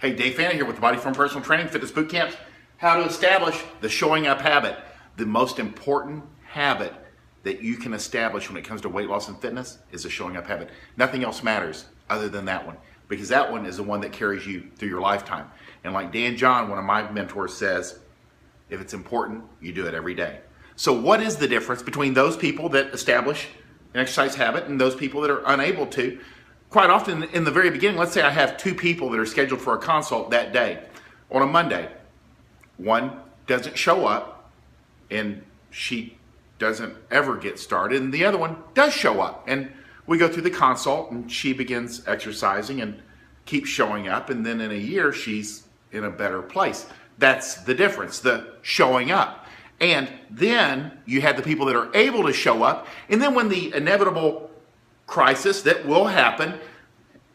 Hey, Dave Fanning here with the Body Form Personal Training Fitness Boot Camps. How to establish the showing up habit. The most important habit that you can establish when it comes to weight loss and fitness is the showing up habit. Nothing else matters other than that one, because that one is the one that carries you through your lifetime. And like Dan John, one of my mentors, says, if it's important, you do it every day. So what is the difference between those people that establish an exercise habit and those people that are unable to? Quite often in the very beginning, let's say I have two people that are scheduled for a consult that day on a Monday. One doesn't show up and she doesn't ever get started, and the other one does show up, and we go through the consult and she begins exercising and keeps showing up, and then in a year she's in a better place. That's the difference, the showing up. And then you have the people that are able to show up, and then when the inevitable crisis that will happen,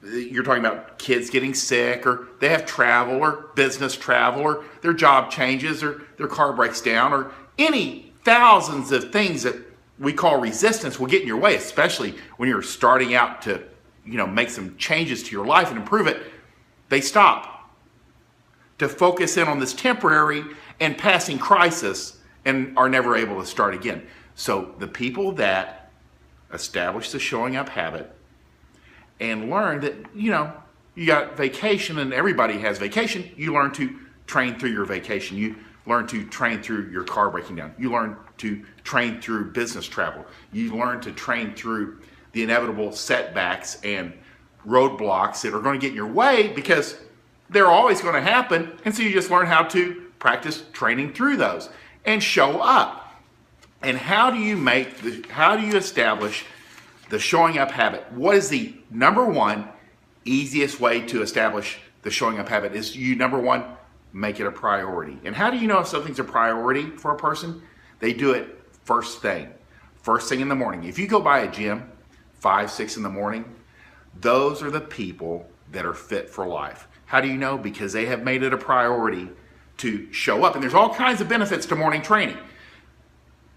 you're talking about kids getting sick, or they have travel or business travel, or their job changes, or their car breaks down, or any thousands of things that we call resistance will get in your way, especially when you're starting out to, make some changes to your life and improve it. They stop to focus in on this temporary and passing crisis and are never able to start again. So the people that establish the showing up habit and learn that, you got vacation and everybody has vacation, you learn to train through your vacation. You learn to train through your car breaking down. You learn to train through business travel. You learn to train through the inevitable setbacks and roadblocks that are going to get in your way, because they're always going to happen. And so you just learn how to practice training through those and show up. And how do you establish the showing up habit? What is the number one easiest way to establish the showing up habit? Is you, number one, make it a priority. And how do you know if something's a priority for a person? They do it first thing in the morning. If you go by a gym 5, 6 in the morning, those are the people that are fit for life. How do you know? Because they have made it a priority to show up. And there's all kinds of benefits to morning training.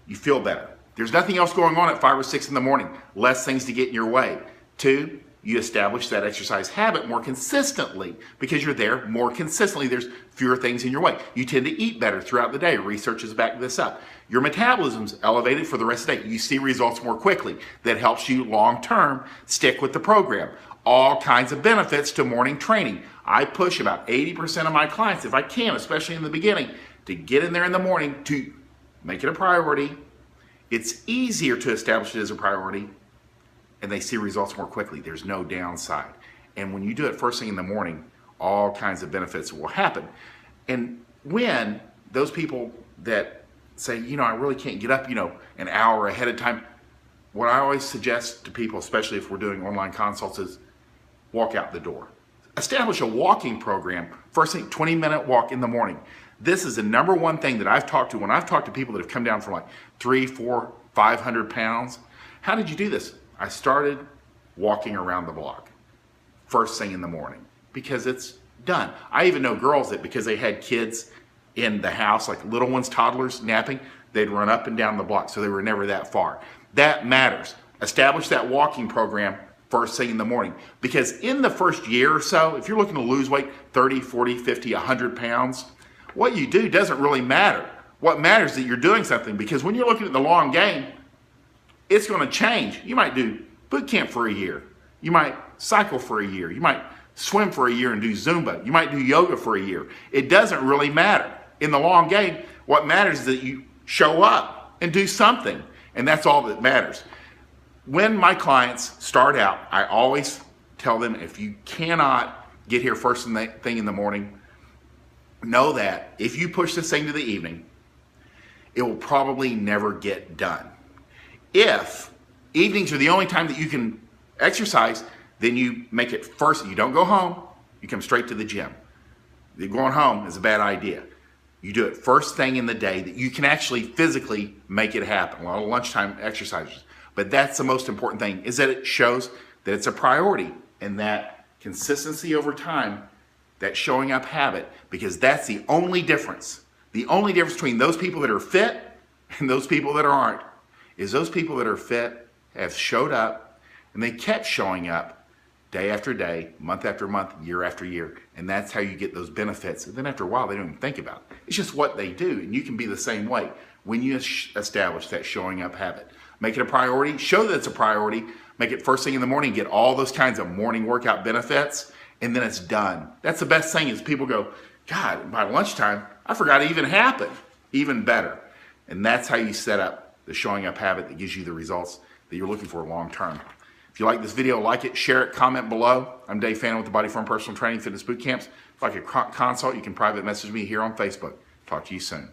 You feel better. There's nothing else going on at 5 or 6 in the morning. Less things to get in your way. 2, you establish that exercise habit more consistently, because you're there more consistently. There's fewer things in your way. You tend to eat better throughout the day. Research has backed this up. Your metabolism's elevated for the rest of the day. You see results more quickly. That helps you long-term stick with the program. All kinds of benefits to morning training. I push about 80% of my clients, if I can, especially in the beginning, to get in there in the morning, to make it a priority. It's easier to establish it as a priority, and they see results more quickly. There's no downside. And when you do it first thing in the morning, all kinds of benefits will happen. And when those people that say, I really can't get up, an hour ahead of time, what I always suggest to people, especially if we're doing online consults, is walk out the door. Establish a walking program, first thing, 20-minute walk in the morning. This is the number one thing that I've talked to when I've talked to people that have come down from like 300, 400, 500 pounds. How did you do this? I started walking around the block first thing in the morning, because it's done. I even know girls that, because they had kids in the house, like little ones, toddlers, napping, they'd run up and down the block, so they were never that far. That matters. Establish that walking program first thing in the morning, because in the first year or so, if you're looking to lose weight, 30, 40, 50, 100 pounds, what you do doesn't really matter. What matters is that you're doing something, because when you're looking at the long game, it's going to change. You might do boot camp for a year. You might cycle for a year. You might swim for a year and do Zumba. You might do yoga for a year. It doesn't really matter. In the long game, what matters is that you show up and do something, and that's all that matters. When my clients start out, I always tell them, if you cannot get here first thing in the morning, know that if you push this thing to the evening, it will probably never get done. If evenings are the only time that you can exercise, then you make it first. You don't go home, you come straight to the gym. Going home is a bad idea. You do it first thing in the day that you can actually physically make it happen. A lot of lunchtime exercises. But that's the most important thing, is that it shows that it's a priority, and that consistency over time, that showing up habit, because that's the only difference. The only difference between those people that are fit and those people that aren't is those people that are fit have showed up, and they kept showing up day after day, month after month, year after year. And that's how you get those benefits. And then after a while, they don't even think about it. It's just what they do. And you can be the same way when you establish that showing up habit. Make it a priority. Show that it's a priority. Make it first thing in the morning. Get all those kinds of morning workout benefits. And then it's done. That's the best thing is people go, God, by lunchtime, I forgot it even happened. Even better. And that's how you set up the showing up habit that gives you the results that you're looking for long term. If you like this video, like it, share it, comment below. I'm Dave Fannin with the Body Form Personal Training Fitness Boot Camps. If you'd like a consult, you can private message me here on Facebook. Talk to you soon.